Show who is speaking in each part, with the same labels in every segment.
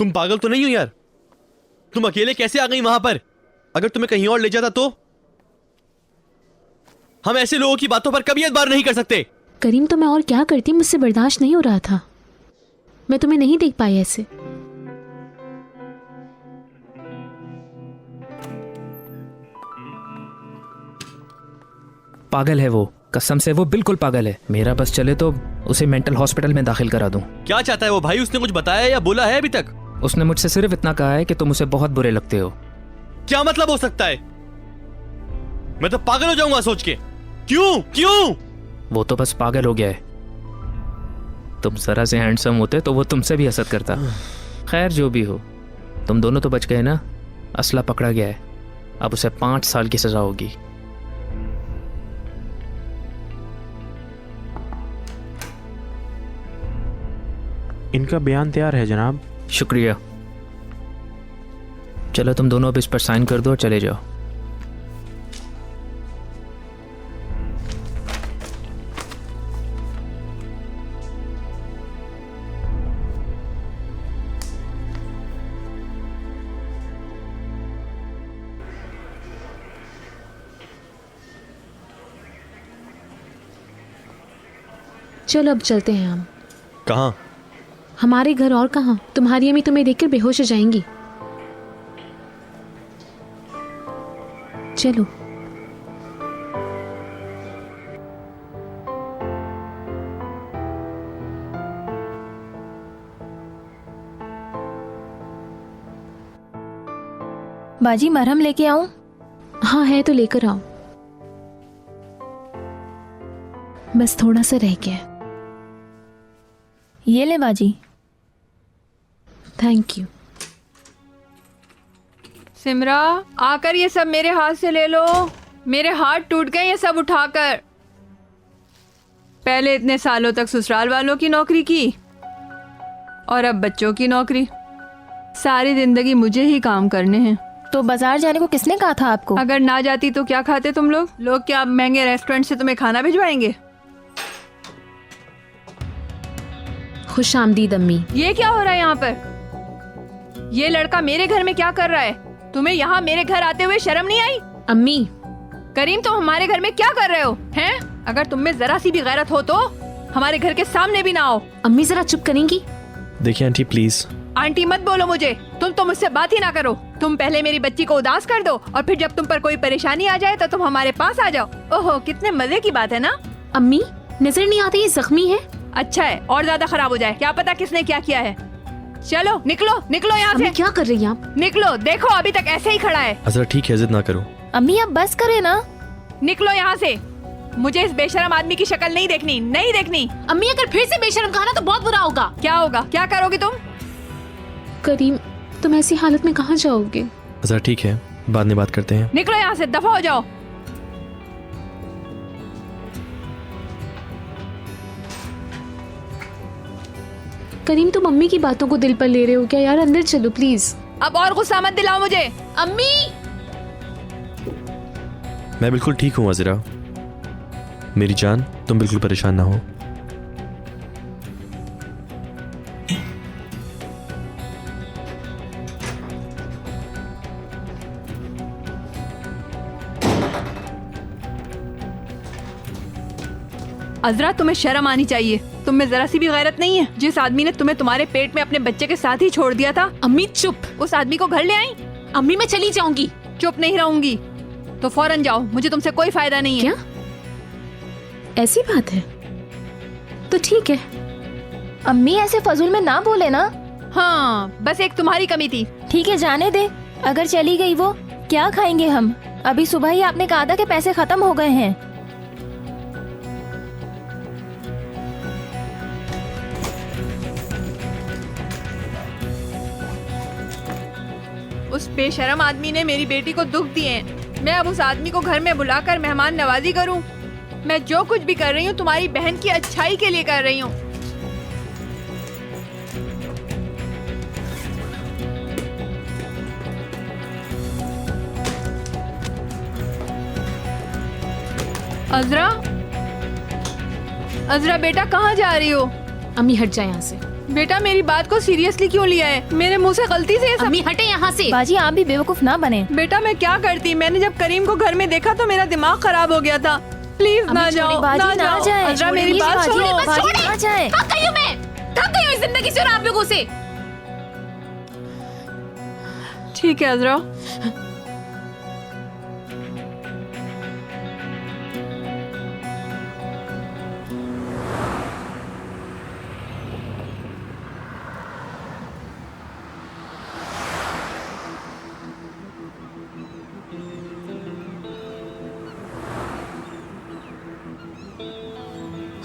Speaker 1: तुम पागल तो नहीं हो यार? तुम अकेले कैसे आ गई वहां पर? अगर तुम्हें कहीं और ले जाता तो? हम ऐसे लोगों की बातों पर कभी एतबार नहीं कर सकते।
Speaker 2: करीम, तो मैं और क्या करती, मुझसे बर्दाश्त नहीं हो रहा था। मैं तुम्हें नहीं देख पाई ऐसे।
Speaker 3: पागल है वो, कसम से वो बिल्कुल पागल है। मेरा बस चले तो उसे मेंटल हॉस्पिटल में दाखिल करा दूं।
Speaker 1: क्या चाहता है वो भाई? उसने कुछ बताया या बोला है अभी तक?
Speaker 3: उसने मुझसे सिर्फ इतना कहा है कि तुम उसे बहुत बुरे लगते हो।
Speaker 1: क्या मतलब हो सकता है? मैं तो पागल हो जाऊंगा सोच के। क्यों क्यों?
Speaker 3: वो तो बस पागल हो गया है। तुम जरा से हैंडसम होते तो वो तुमसे भी हसद करता। खैर जो भी हो, तुम दोनों तो बच गए ना। असला पकड़ा गया है, अब उसे 5 साल की सजा होगी।
Speaker 4: इनका बयान तैयार है जनाब।
Speaker 3: शुक्रिया। चलो तुम दोनों अब इस पर साइन कर दो और चले जाओ।
Speaker 2: चलो अब चलते हैं हम।
Speaker 1: कहाँ?
Speaker 2: हमारे घर, और कहाँ? तुम्हारी अम्मी तुम्हें देखकर बेहोश हो जाएंगी। चलो।
Speaker 5: बाजी, मरहम लेके आऊं?
Speaker 2: हाँ है तो लेकर आओ। बस थोड़ा सा रह गया है।
Speaker 5: ये ले बाजी।
Speaker 2: Thank you.
Speaker 6: सिमरा, आकर ये सब मेरे हाथ से ले लो। मेरे हाथ टूट गए ये सब उठाकर। पहले इतने सालों तक ससुराल वालों की नौकरी की और अब बच्चों की नौकरी। सारी जिंदगी मुझे ही काम करने हैं।
Speaker 5: तो बाजार जाने को किसने कहा था आपको?
Speaker 6: अगर ना जाती तो क्या खाते तुम लोग? लोग क्या अब महंगे रेस्टोरेंट से तुम्हें खाना भिजवाएंगे?
Speaker 2: खुश आमदीद अम्मी।
Speaker 6: ये क्या हो रहा है यहाँ पर? ये लड़का मेरे घर में क्या कर रहा है? तुम्हें यहाँ मेरे घर आते हुए शर्म नहीं आई?
Speaker 2: अम्मी।
Speaker 6: करीम, तुम हमारे घर में क्या कर रहे हो? हैं? अगर तुम में जरा सी भी गैरत हो तो हमारे घर के सामने भी ना आओ।
Speaker 2: अम्मी जरा चुप करेंगी?
Speaker 1: देखिए आंटी प्लीज।
Speaker 6: आंटी मत बोलो मुझे। तुम तो मुझसे बात ही ना करो। तुम पहले मेरी बच्ची को उदास कर दो और फिर जब तुम पर कोई परेशानी आ जाए तो तुम हमारे पास आ जाओ। ओहो, कितने मजे की बात है ना?
Speaker 2: अम्मी नजर नहीं आती ये जख्मी है?
Speaker 6: अच्छा है, और ज्यादा खराब हो जाए। क्या पता किसने क्या किया है। चलो निकलो निकलो यहाँ
Speaker 2: अम्मी
Speaker 6: से।
Speaker 2: क्या कर रही हैं आप?
Speaker 6: निकलो, देखो अभी तक ऐसे ही खड़ा है।
Speaker 1: अजरा ठीक है, जिद ना करो।
Speaker 5: अम्मी अब बस करे ना।
Speaker 6: निकलो यहाँ से। मुझे इस बेशरम आदमी की शक्ल नहीं देखनी, नहीं देखनी।
Speaker 2: अम्मी अगर फिर से बेशर्म कहा ना तो बहुत बुरा होगा।
Speaker 6: क्या होगा? क्या करोगी तुम?
Speaker 2: करीम, तुम ऐसी हालत में कहाँ जाओगे?
Speaker 1: अजरा ठीक है, बाद में बात करते हैं।
Speaker 6: निकलो यहाँ से, दफा हो जाओ।
Speaker 2: करीम, तुम अम्मी की बातों को दिल पर ले रहे हो क्या यार? अंदर चलो प्लीज।
Speaker 6: अब और गुस्सा मत दिलाओ मुझे।
Speaker 2: अम्मी।
Speaker 1: मैं बिल्कुल ठीक हूँ अजरा। मेरी जान, तुम बिल्कुल परेशान ना हो।
Speaker 6: अजरा, तुम्हें शर्म आनी चाहिए। तुम में जरा सी भी गैरत नहीं है? जिस आदमी ने तुम्हें तुम्हारे पेट में अपने बच्चे के साथ ही छोड़ दिया था,
Speaker 2: अम्मी चुप।
Speaker 6: उस आदमी को घर ले आई।
Speaker 2: अम्मी मैं चली जाऊंगी।
Speaker 6: चुप नहीं रहूंगी तो फौरन जाओ। मुझे तुमसे कोई फायदा नहीं है।
Speaker 2: क्या ऐसी बात है? तो ठीक है।
Speaker 5: अम्मी ऐसे फजूल में ना बोले ना।
Speaker 6: हाँ, बस एक तुम्हारी कमी थी।
Speaker 5: ठीक है, जाने दे। अगर चली गई वो, क्या खाएंगे हम? अभी सुबह ही आपने कहा था कि पैसे खत्म हो गए हैं।
Speaker 6: उस बेशरम आदमी ने मेरी बेटी को दुख दिए हैं। मैं अब उस आदमी को घर में बुलाकर मेहमान नवाजी करूं? मैं जो कुछ भी कर रही हूँ तुम्हारी बहन की अच्छाई के लिए कर रही हूँ। अजरा, अजरा बेटा कहाँ जा रही हो?
Speaker 2: अम्मी हट जाए यहाँ से।
Speaker 6: बेटा मेरी बात को सीरियसली क्यों लिया है? मेरे मुंह से गलती से ये सब।
Speaker 2: अम्मी हटे यहाँ से।
Speaker 5: बाजी आप भी बेवकूफ ना बने।
Speaker 6: बेटा मैं क्या करती, मैंने जब करीम को घर में देखा तो मेरा दिमाग खराब हो गया था। प्लीज ना जाओ,
Speaker 5: बाजी ना
Speaker 6: जाओ।
Speaker 5: जाए।
Speaker 6: अज़रा मेरी बात सुनो।
Speaker 5: बाजी ना जाए।
Speaker 2: थक गई हूँ मैं, थक गई हूँ इस जिंदगी से और आप लोगों से।
Speaker 6: ठीक है अज़रा।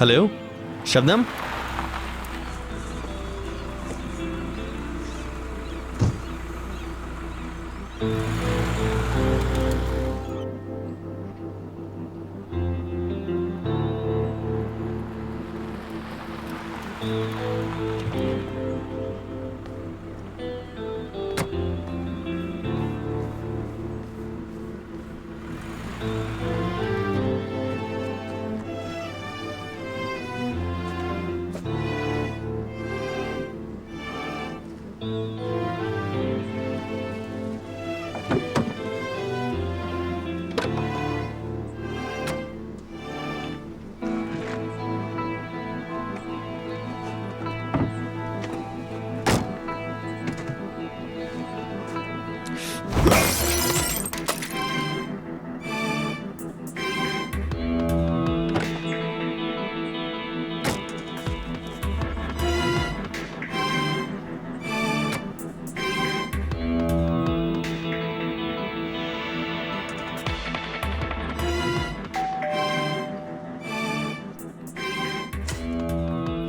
Speaker 1: Hello Shabnam,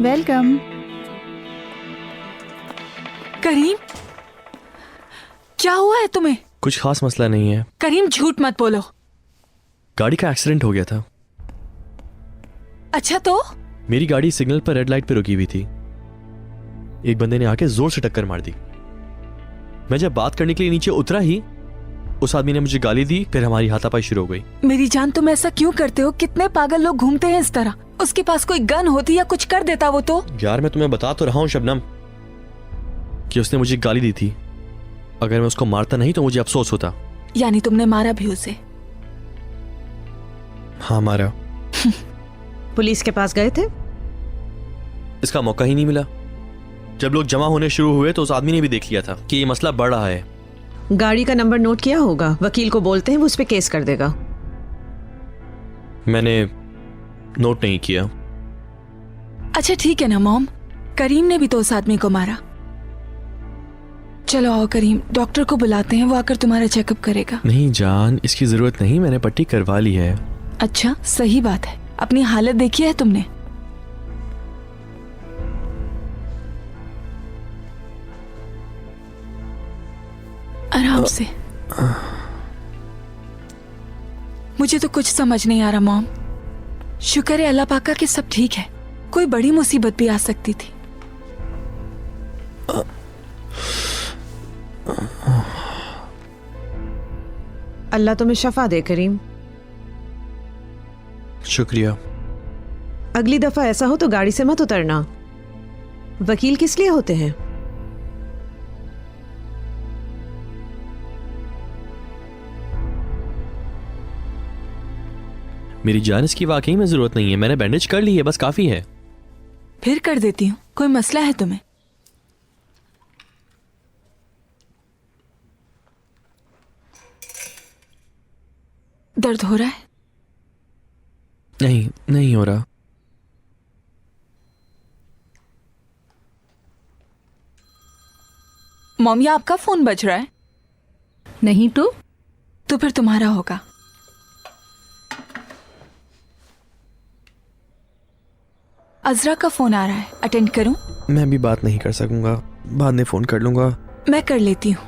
Speaker 6: welcome. करीम क्या हुआ है तुम्हें?
Speaker 1: कुछ खास मसला नहीं है।
Speaker 6: करीम झूठ मत बोलो।
Speaker 1: गाड़ी का एक्सीडेंट हो गया था।
Speaker 6: अच्छा तो?
Speaker 1: मेरी गाड़ी सिग्नल पर रेड लाइट पे रुकी हुई थी। एक बंदे ने आके जोर से टक्कर मार दी। मैं जब बात करने के लिए नीचे उतरा ही उस आदमी ने मुझे गाली दी, फिर हमारी हाथापाई शुरू हो गई।
Speaker 6: मेरी जान तुम ऐसा क्यों करते हो? कितने पागल लोग घूमते हैं इस तरह। उसके पास कोई गन होती या कुछ कर देता वो तो।
Speaker 1: यार मैं तुम्हें बता तो रहा हूं शबनम कि उसने मुझे गाली दी थी। अगर मैं उसको मारता नहीं तो मुझे अफसोस होता।
Speaker 6: यानी तुमने मारा भी उसे?
Speaker 1: हाँ मारा।
Speaker 7: पुलिस के पास गए थे?
Speaker 1: इसका मौका ही नहीं मिला। जब लोग जमा होने शुरू हुए तो उस आदमी ने भी देख लिया था कि ये मसला बढ़ रहा है।
Speaker 7: गाड़ी का नंबर नोट किया होगा, वकील को बोलते हैं वो उस पे केस कर देगा।
Speaker 1: मैंने नोट नहीं किया।
Speaker 6: अच्छा ठीक है ना मॉम, करीम ने भी तो उस आदमी को मारा। चलो आओ करीम, डॉक्टर को बुलाते हैं, वो आकर तुम्हारा चेकअप करेगा।
Speaker 1: नहीं जान, इसकी जरूरत नहीं, मैंने पट्टी करवा ली है।
Speaker 6: अच्छा सही बात है। अपनी हालत देखी है तुमने? आराम से। मुझे तो कुछ समझ नहीं आ रहा मॉम। शुक्र है अल्लाह पाक का कि सब ठीक है। कोई बड़ी मुसीबत भी आ सकती थी।
Speaker 7: अल्लाह तुम्हें शफा दे करीम।
Speaker 1: शुक्रिया।
Speaker 7: अगली दफा ऐसा हो तो गाड़ी से मत उतरना। वकील किस लिए होते हैं?
Speaker 1: मेरी जान, इसकी वाकई में जरूरत नहीं है। मैंने बैंडेज कर ली है, बस काफी है।
Speaker 6: फिर कर देती हूँ। कोई मसला है तुम्हें? दर्द हो रहा है?
Speaker 1: नहीं, नहीं हो रहा।
Speaker 6: मॉम या आपका फोन बज रहा है?
Speaker 2: नहीं तो
Speaker 6: फिर तुम्हारा होगा। अज़रा का फोन आ रहा है, अटेंड करूं?
Speaker 1: मैं भी बात नहीं कर सकूंगा, बाद में फोन कर लूंगा।
Speaker 6: मैं कर लेती हूँ।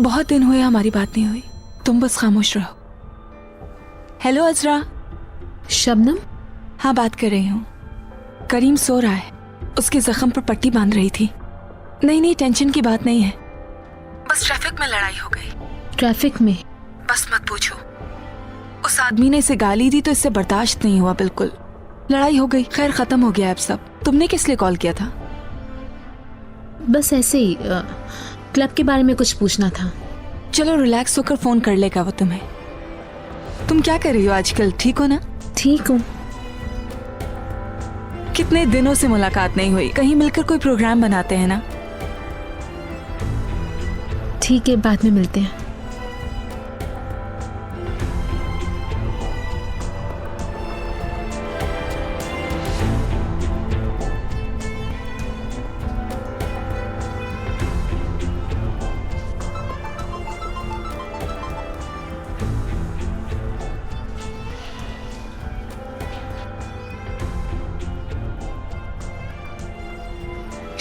Speaker 6: बहुत दिन हुए हमारी बात नहीं हुई। तुम बस खामोश रहो। हेलो अज़रा।
Speaker 2: शबनम,
Speaker 6: हाँ बात कर रही हूँ। करीम सो रहा है, उसके जख्म पर पट्टी बांध रही थी। नहीं टेंशन की बात नहीं है, बस ट्रैफिक में लड़ाई हो गई।
Speaker 2: ट्रैफिक में?
Speaker 6: बस मत पूछो। उस आदमी ने इसे गाली दी तो इससे बर्दाश्त नहीं हुआ। बिल्कुल लड़ाई हो गई। खैर खत्म हो गया अब सब। तुमने किस लिए कॉल किया था?
Speaker 2: बस ऐसे ही क्लब के बारे में कुछ पूछना था।
Speaker 8: चलो रिलैक्स होकर फोन कर लेगा वो तुम्हें। तुम क्या कर रही हो आजकल, ठीक हो ना?
Speaker 2: ठीक हूँ।
Speaker 8: कितने दिनों से मुलाकात नहीं हुई, कहीं मिलकर कोई प्रोग्राम बनाते हैं ना?
Speaker 2: ठीक है, बाद में मिलते हैं।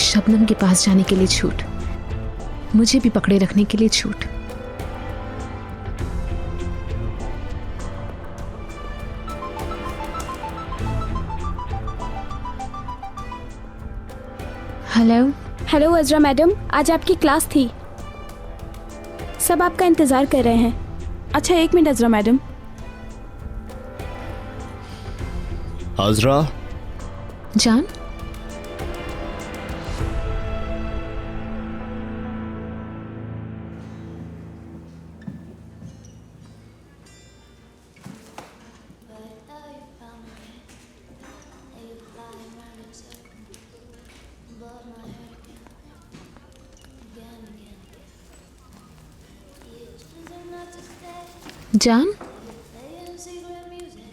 Speaker 2: शबनम के पास जाने के लिए छूट, मुझे भी पकड़े रखने के लिए छूट। हेलो।
Speaker 9: हेलो अजरा मैडम, आज आपकी क्लास थी, सब आपका इंतजार कर रहे हैं। अच्छा 1 मिनट अजरा मैडम।
Speaker 10: अजरा,
Speaker 2: जान, जान,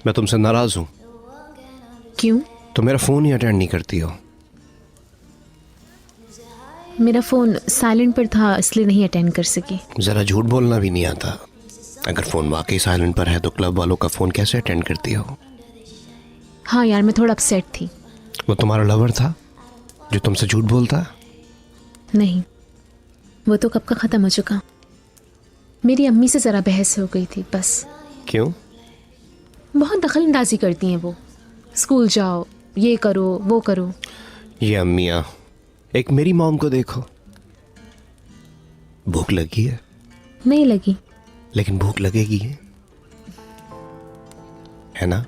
Speaker 10: मैं तुमसे नाराज हूं।
Speaker 2: क्यों?
Speaker 10: तो मेरा फोन ही अटेंड नहीं करती हो।
Speaker 2: मेरा फोन साइलेंट पर था इसलिए नहीं अटेंड कर सकी।
Speaker 10: जरा झूठ बोलना भी नहीं आता। अगर फोन वाकई साइलेंट पर है तो क्लब वालों का फोन कैसे अटेंड करती हो?
Speaker 2: हाँ यार, मैं थोड़ा अपसेट थी।
Speaker 10: वो तुम्हारा लवर था जो तुमसे झूठ बोलता?
Speaker 2: नहीं, वो तो कब का खत्म हो चुका। मेरी अम्मी से जरा बहस हो गई थी बस।
Speaker 10: क्यों?
Speaker 2: बहुत दखल अंदाजी करती हैं वो। स्कूल जाओ, ये करो, वो करो।
Speaker 10: ये अम्मियाँ, एक मेरी मॉम को देखो। भूख लगी है?
Speaker 2: नहीं लगी।
Speaker 10: लेकिन भूख लगेगी है ना?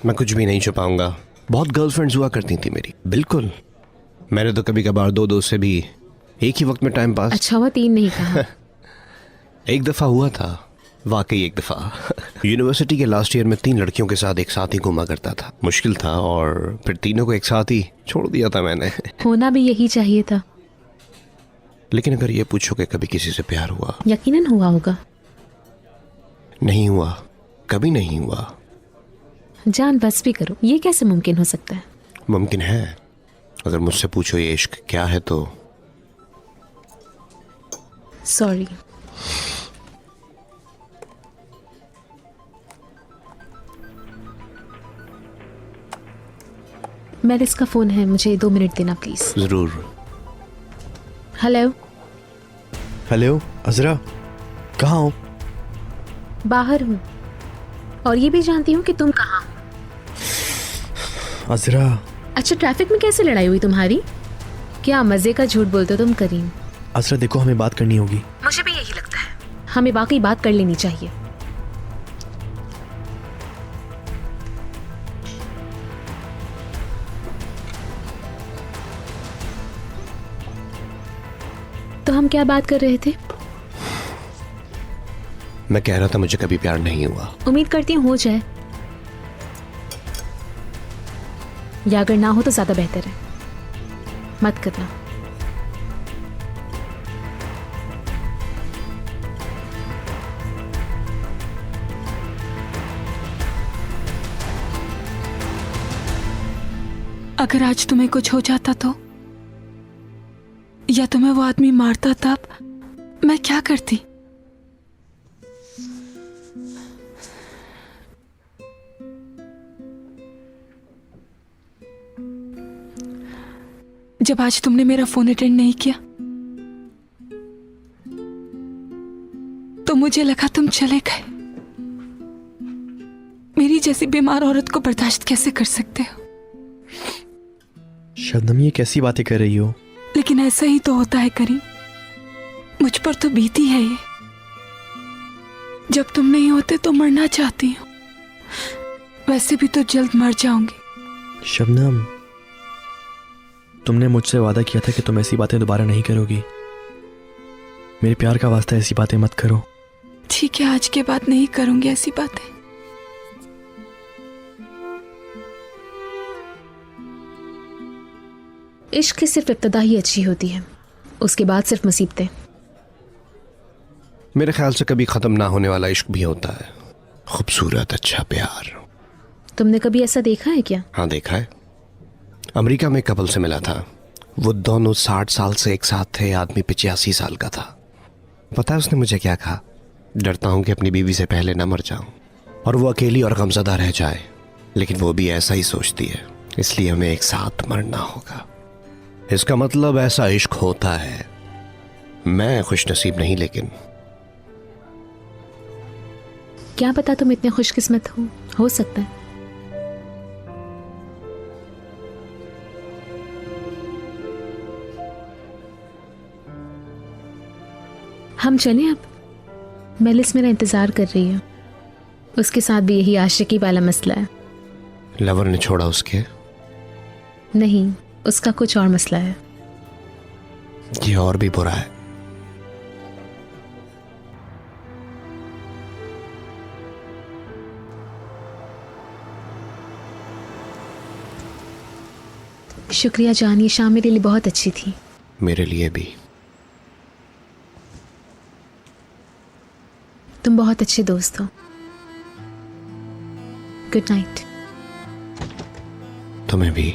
Speaker 10: मैं कुछ भी नहीं छुपाऊंगा। बहुत गर्लफ्रेंड्स हुआ करती थी मेरी। बिल्कुल, मैंने तो कभी कभार 2 दोस्त से भी एक ही वक्त में टाइम पास।
Speaker 2: अच्छा हुआ 3 नहीं कहा।
Speaker 10: एक दफा हुआ था, वाकई एक दफा। यूनिवर्सिटी के लास्ट ईयर में 3 लड़कियों के साथ एक साथ ही घूमा करता था। मुश्किल था और फिर तीनों को एक साथ ही छोड़ दिया था मैंने।
Speaker 2: होना भी यही चाहिए था।
Speaker 10: लेकिन अगर ये पूछो कि कभी किसी से प्यार हुआ?
Speaker 2: यकीनन हुआ होगा।
Speaker 10: नहीं हुआ, कभी नहीं हुआ।
Speaker 2: जान बस भी करो, ये कैसे मुमकिन हो सकता है?
Speaker 10: मुमकिन है। अगर मुझसे पूछो ये इश्क क्या है तो
Speaker 2: सॉरी। मैरिस का फोन है, मुझे 2 मिनट देना प्लीज।
Speaker 10: जरूर।
Speaker 2: हेलो।
Speaker 1: हेलो अजरा, कहाँ हो?
Speaker 2: बाहर हूँ और ये भी जानती हूँ कि तुम कहाँ हो।
Speaker 1: अजरा,
Speaker 2: अच्छा ट्रैफिक में कैसे लड़ाई हुई तुम्हारी? क्या मजे का झूठ बोलते हो तुम करीम।
Speaker 1: अजरा देखो, हमें बात करनी होगी।
Speaker 2: मुझे भी यही लगता है, हमें वाकई बात कर लेनी चाहिए। तो हम क्या बात कर रहे थे?
Speaker 10: मैं कह रहा था मुझे कभी प्यार नहीं हुआ।
Speaker 2: उम्मीद करती हूँ हो जाए, या अगर ना हो तो ज्यादा बेहतर है। मत करना।
Speaker 8: अगर आज तुम्हें कुछ हो जाता तो, या तुम्हें वो आदमी मारता तब मैं क्या करती? जब आज तुमने मेरा फोन अटेंड नहीं किया तो मुझे लगा तुम चले गए। मेरी जैसी बीमार औरत को बर्दाश्त कैसे कर सकते हो?
Speaker 1: शबनम, ये कैसी बातें कर रही हो?
Speaker 8: लेकिन ऐसा ही तो होता है करीम, मुझ पर तो बीती है ये। जब तुम नहीं होते तो मरना चाहती हूँ। वैसे भी तो जल्द मर जाऊंगी।
Speaker 1: शबनम, तुमने मुझसे वादा किया था कि तुम ऐसी बातें दोबारा नहीं करोगी। मेरे प्यार का वास्ता ऐसी बातें मत करो।
Speaker 8: ठीक है, आज के बाद नहीं करूंगी ऐसी बातें।
Speaker 2: इश्क की सिर्फ इब्तदा ही अच्छी होती है, उसके बाद सिर्फ मुसीबतें।
Speaker 10: मेरे ख्याल से कभी ख़त्म ना होने वाला इश्क भी होता है, खूबसूरत अच्छा प्यार।
Speaker 2: तुमने कभी ऐसा देखा है क्या?
Speaker 10: हाँ देखा है। अमेरिका में कपल से मिला था। वो दोनों 60 साल से एक साथ थे। आदमी 85 साल का था। पता है उसने मुझे क्या कहा? डरता हूं कि अपनी बीवी से पहले ना मर जाऊं और वो अकेली और गमज़दा रह जाए, लेकिन वो भी ऐसा ही सोचती है, इसलिए हमें एक साथ मरना होगा। इसका मतलब ऐसा इश्क होता है। मैं खुशनसीब नहीं, लेकिन
Speaker 2: क्या पता तुम इतने खुशकिस्मत हो सकता है। हम चलें अब? मेलिस मेरा इंतजार कर रही है। उसके साथ भी यही आशिकी वाला मसला है।
Speaker 10: लवर ने छोड़ा उसके?
Speaker 2: नहीं, उसका कुछ और मसला है।
Speaker 10: ये और भी बुरा है।
Speaker 2: शुक्रिया जान, ये शाम मेरे लिए बहुत अच्छी थी।
Speaker 10: मेरे लिए भी।
Speaker 2: तुम बहुत अच्छे दोस्त हो। Good night.
Speaker 10: तुम्हें भी।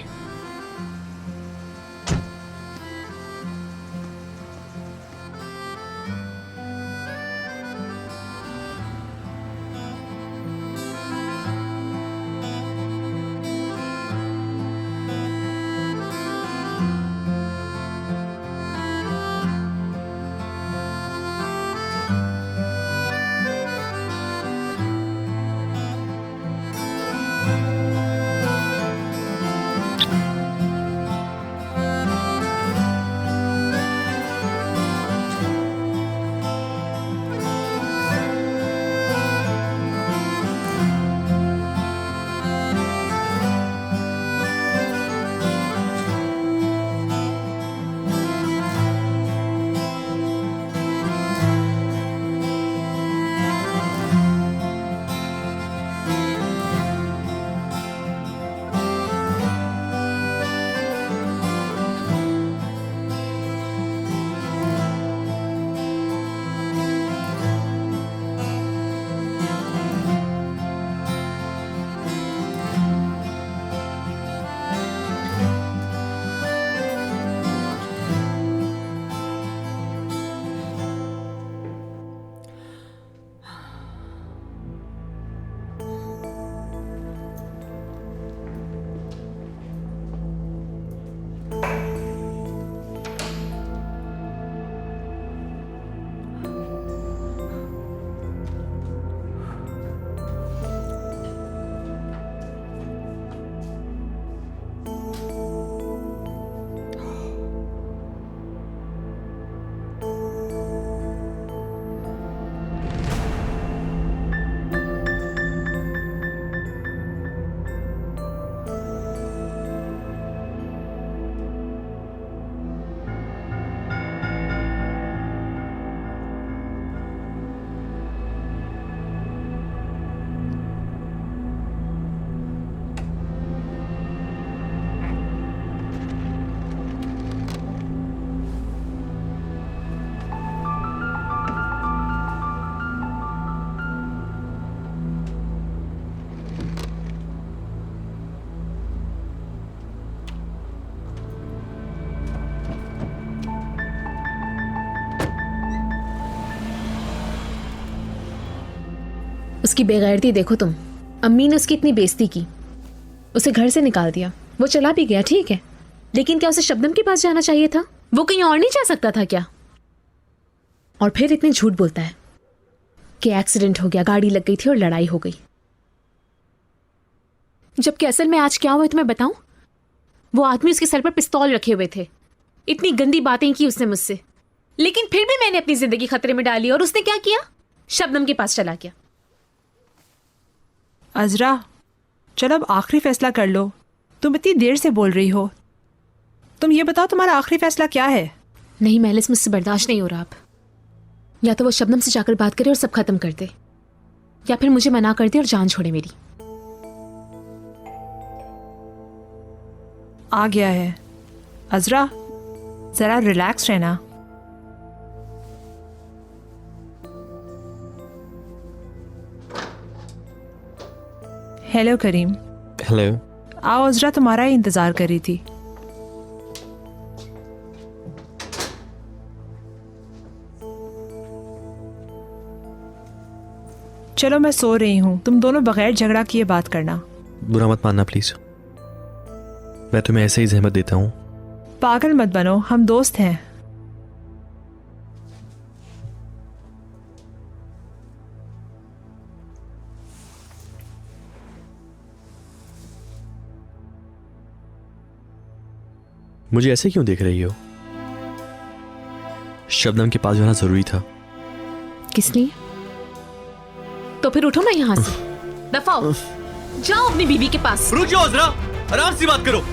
Speaker 2: उसकी बेगैरती देखो तुम। अम्मी ने उसकी इतनी बेइज्जती की, उसे घर से निकाल दिया। वो चला भी गया, ठीक है, लेकिन क्या उसे शबनम के पास जाना चाहिए था? वो कहीं और नहीं जा सकता था क्या? और फिर इतने झूठ बोलता है कि एक्सीडेंट हो गया, गाड़ी लग गई थी और लड़ाई हो गई, जबकि असल में आज क्या हुआ तुम्हें बताऊं? वो आदमी उसके सर पर पिस्तौल रखे हुए थे। इतनी गंदी बातें की उसने मुझसे, लेकिन फिर भी मैंने अपनी जिंदगी खतरे में डाली। और उसने क्या किया? शबनम के पास चला गया।
Speaker 6: अजरा, चलो अब आखिरी फैसला कर लो। तुम इतनी देर से बोल रही हो, तुम ये बताओ तुम्हारा आखिरी फैसला क्या है?
Speaker 2: नहीं महलिस, मुझसे बर्दाश्त नहीं हो रहा अब। या तो वो शबनम से जाकर बात करे और सब खत्म कर दे, या फिर मुझे मना कर दे और जान छोड़े मेरी।
Speaker 6: आ गया है। अजरा, जरा रिलैक्स रहना। हेलो करीम।
Speaker 1: हेलो।
Speaker 6: आओ अजरा, तुम्हारा ही इंतजार कर रही थी। चलो मैं सो रही हूँ, तुम दोनों बगैर झगड़ा किए बात करना।
Speaker 1: बुरा मत मानना प्लीज, मैं तुम्हें ऐसे ही जहमत देता हूँ।
Speaker 6: पागल मत बनो, हम दोस्त हैं।
Speaker 1: मुझे ऐसे क्यों देख रही हो? शबनम के पास जाना जरूरी था।
Speaker 2: किस लिए? तो फिर उठो ना यहाँ से, दफा हो, जाओ अपनी बीवी के पास।
Speaker 1: रुक जाओ अज़रा, आराम से बात करो।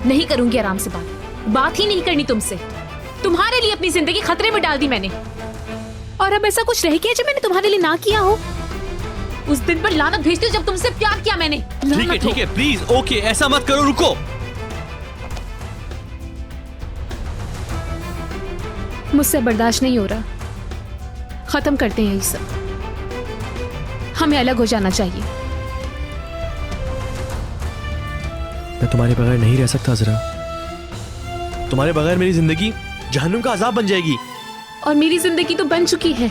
Speaker 2: नहीं करूंगी आराम से बात ही नहीं करनी तुमसे। तुम्हारे लिए अपनी जिंदगी खतरे में डाल दी मैंने, और अब ऐसा कुछ रह गया जो मैंने तुम्हारे लिए ना किया हो। उस दिन पर लानत भेजती हूँ जब तुमसे प्यार किया मैंने।
Speaker 1: ठीक है प्लीज, ओके, ऐसा मत करो, रुको।
Speaker 2: मुझसे बर्दाश्त नहीं हो रहा, खत्म करते हैं ये सब। हमें अलग हो जाना चाहिए।
Speaker 1: मैं तुम्हारे बगैर नहीं रह सकता अज़रा। तुम्हारे बगैर मेरी जिंदगी जहन्नुम का अजाब बन जाएगी।
Speaker 2: और मेरी जिंदगी तो बन चुकी है।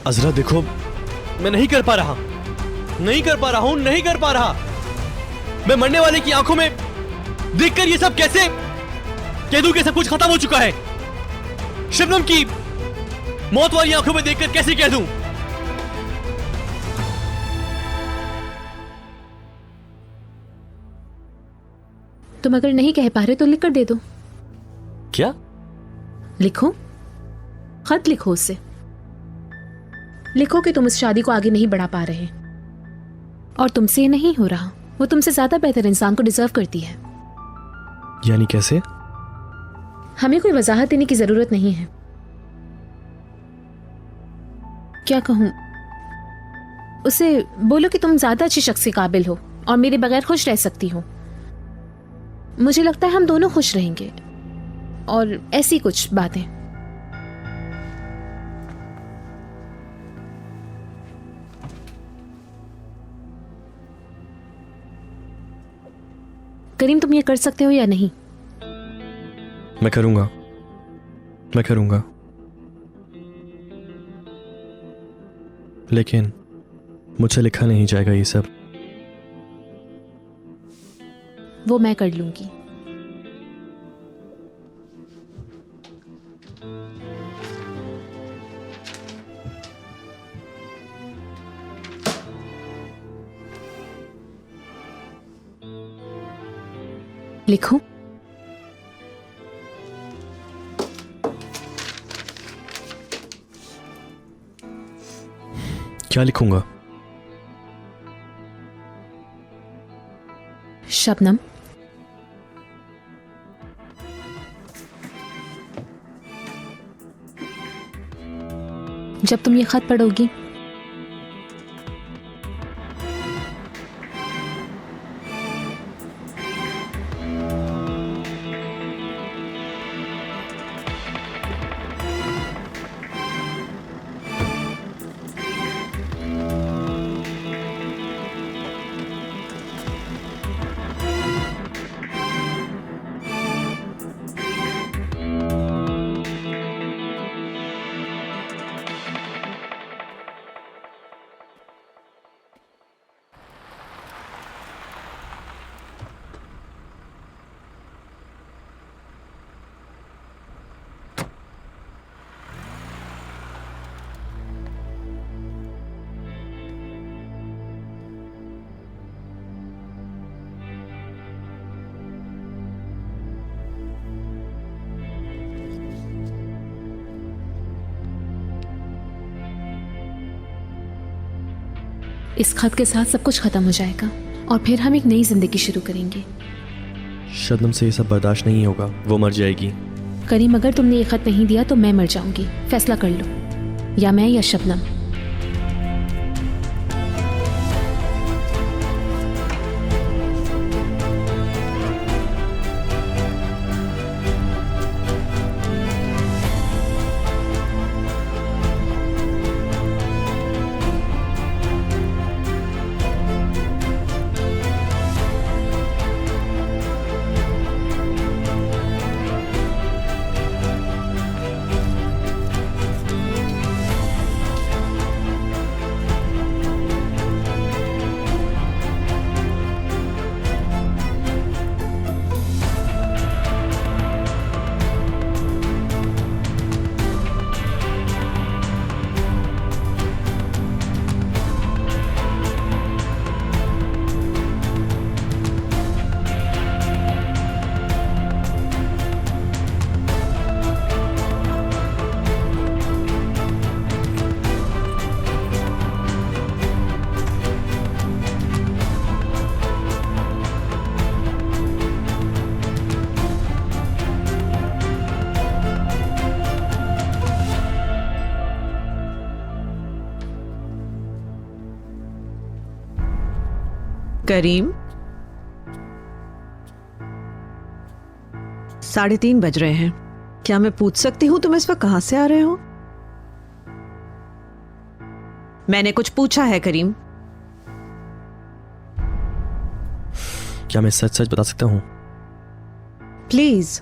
Speaker 1: अज़रा देखो, मैं नहीं कर पा रहा, नहीं कर पा रहा हूं, नहीं कर पा रहा। मैं मरने वाले की आंखों में देखकर ये सब कैसे कह दूं कि सब कुछ खत्म हो चुका है? शबनम की मौत वाली आंखों में देखकर कैसे कह दूं?
Speaker 2: तुम अगर नहीं कह पा रहे तो लिख कर दे दो।
Speaker 1: क्या?
Speaker 2: लिखो, खत लिखो उससे। लिखो कि तुम इस शादी को आगे नहीं बढ़ा पा रहे, और तुमसे ये नहीं हो रहा। वो तुमसे ज्यादा बेहतर इंसान को डिजर्व करती है।
Speaker 1: यानी कैसे?
Speaker 2: हमें कोई वजाहत देने की जरूरत नहीं है। क्या कहूं? उसे बोलो कि तुम ज्यादा अच्छी शख्स के काबिल हो और मेरे बगैर खुश रह सकती हो। मुझे लगता है हम दोनों खुश रहेंगे, और ऐसी कुछ बातें। करीम, तुम ये कर सकते हो या नहीं?
Speaker 1: मैं करूंगा, मैं करूंगा, लेकिन मुझसे लिखा नहीं जाएगा ये सब।
Speaker 2: वो मैं कर लूंगी। लिखो।
Speaker 1: क्या लिखूंगा?
Speaker 2: शबनम, जब तुम ये खत पढ़ोगी इस खत के साथ सब कुछ खत्म हो जाएगा और फिर हम एक नई जिंदगी शुरू करेंगे।
Speaker 1: शबनम से ये सब बर्दाश्त नहीं होगा, वो मर जाएगी।
Speaker 2: करीम, अगर तुमने ये खत नहीं दिया तो मैं मर जाऊंगी। फैसला कर लो, या मैं या शबनम।
Speaker 7: करीम, 3:30 बज रहे हैं। क्या मैं पूछ सकती हूँ तुम इस वक्त कहाँ से आ रहे हो? मैंने कुछ पूछा है करीम।
Speaker 1: क्या मैं सच सच बता सकता हूँ?
Speaker 7: प्लीज,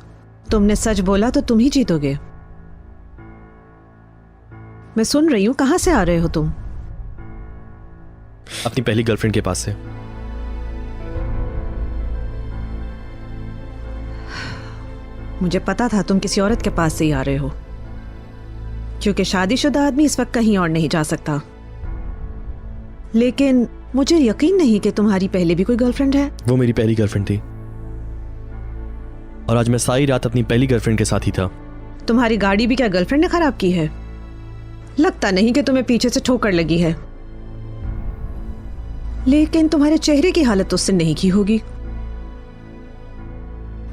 Speaker 7: तुमने सच बोला तो तुम ही जीतोगे। मैं सुन रही हूँ, कहाँ से आ रहे हो तुम?
Speaker 1: अपनी पहली गर्लफ्रेंड के पास से।
Speaker 7: मुझे पता था तुम किसी औरत के पास से ही आ रहे हो, क्योंकि शादीशुदा आदमी इस वक्त कहीं और नहीं जा सकता। लेकिन मुझे यकीन नहीं कि तुम्हारी पहले भी कोई गर्लफ्रेंड है।
Speaker 1: वो मेरी पहली गर्लफ्रेंड थी और आज मैं सारी रात अपनी पहली गर्लफ्रेंड के साथ ही था।
Speaker 7: तुम्हारी गाड़ी भी क्या गर्लफ्रेंड ने खराब की है? लगता नहीं कि तुम्हें पीछे से ठोकर लगी है, लेकिन तुम्हारे चेहरे की हालत उससे नहीं की होगी।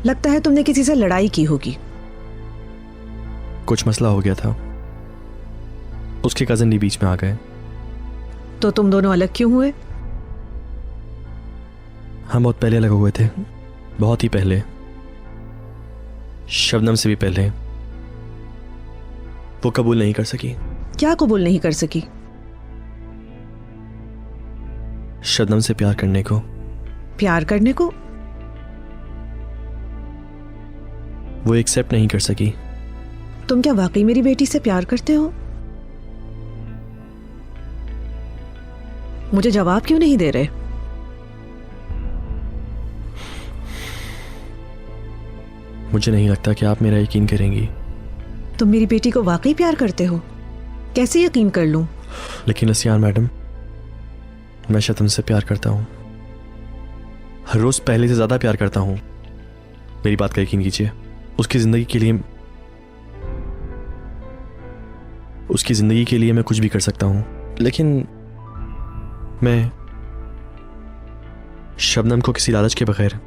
Speaker 7: लगता है तुमने किसी से लड़ाई की होगी।
Speaker 1: कुछ मसला हो गया था, उसके कजन भी बीच में आ गए।
Speaker 7: तो तुम दोनों अलग क्यों हुए?
Speaker 1: हम बहुत पहले अलग हुए थे, बहुत ही पहले, शबनम से भी पहले। वो कबूल नहीं कर सकी।
Speaker 7: क्या कबूल नहीं कर सकी?
Speaker 1: शबनम से प्यार करने को।
Speaker 7: प्यार करने को?
Speaker 1: वो एक्सेप्ट नहीं कर सकी।
Speaker 7: तुम क्या वाकई मेरी बेटी से प्यार करते हो? मुझे जवाब क्यों नहीं दे रहे?
Speaker 1: मुझे नहीं लगता कि आप मेरा यकीन करेंगी।
Speaker 7: तुम मेरी बेटी को वाकई प्यार करते हो? कैसे यकीन कर लूं?
Speaker 1: लेकिन रसियान मैडम, मैं शबनम से प्यार करता हूं, हर रोज पहले से ज्यादा प्यार करता हूं। मेरी बात का यकीन कीजिए। उसकी जिंदगी के लिए मैं कुछ भी कर सकता हूं, लेकिन मैं शबनम को किसी लालच के बगैर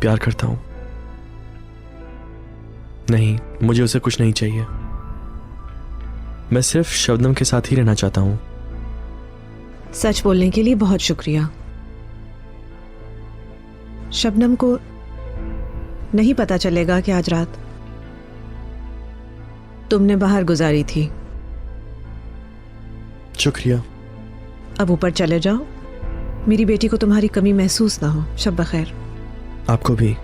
Speaker 1: प्यार करता हूं। नहीं, मुझे उसे कुछ नहीं चाहिए। मैं सिर्फ शबनम के साथ ही रहना चाहता हूं।
Speaker 7: सच बोलने के लिए बहुत शुक्रिया। शबनम को नहीं पता चलेगा कि आज रात तुमने बाहर गुजारी थी।
Speaker 1: शुक्रिया।
Speaker 7: अब ऊपर चले जाओ, मेरी बेटी को तुम्हारी कमी महसूस ना हो। शब बखैर।
Speaker 1: आपको भी।